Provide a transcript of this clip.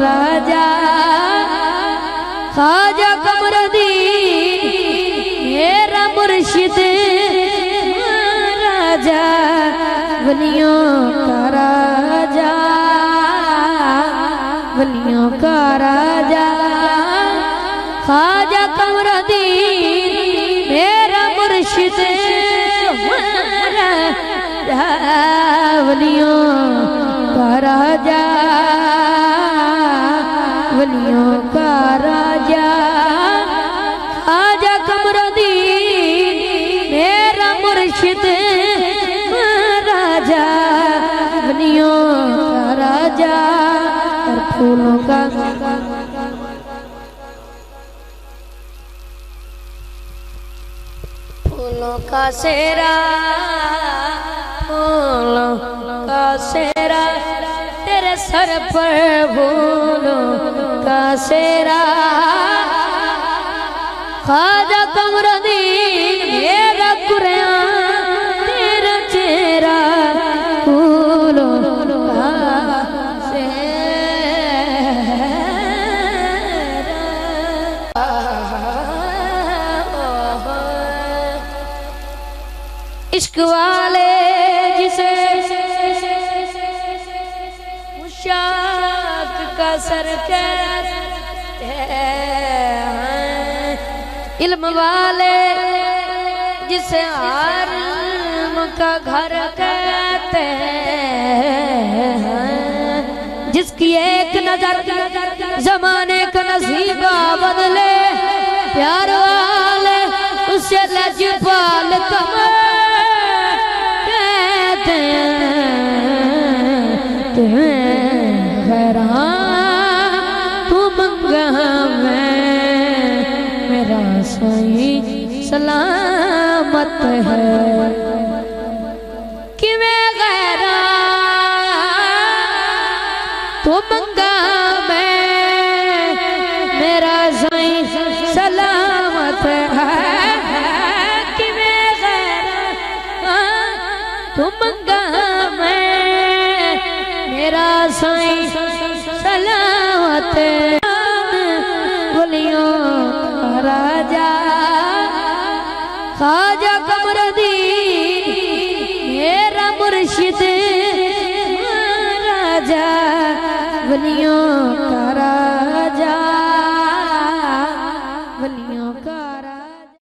राजा ख्वाजा कमरुद्दीन मेरा मुर्शिद राजा वलियों का राजा वलियों का राजा ख्वाजा कमरुद्दीन मेरा मुर्शिद वलियों का राजा वलियों का राजा ख्वाजा कमरुद्दीन मेरा मुर्शिद राजा वलियों का राजा और फूलों का फूलों का सेरा फूलों का सेरा तेरे सर पर फूलों का सेरा ख्वाजा कमरुद्दीन मेरा कुरान तेरा चेहरा फूलों का इश्क वाले जिसे मुशाक का सर कहते हैं, इल्म वाले जिसे आर्म का घर कहते हैं, जिसकी एक नजर जमाने का नसीबा बदले, प्यार वाले उसे लजपाल कमर मेरा सही सलामत है कि मैं गैरा तो मंगा मैं मेरा सही सलामत है कि मैं गैरा तो मंगा मैं मेरा सही सलामत वलियों का राजा ख्वाजा कमरुद्दीन मेरा मुर्शिद राजा वलियों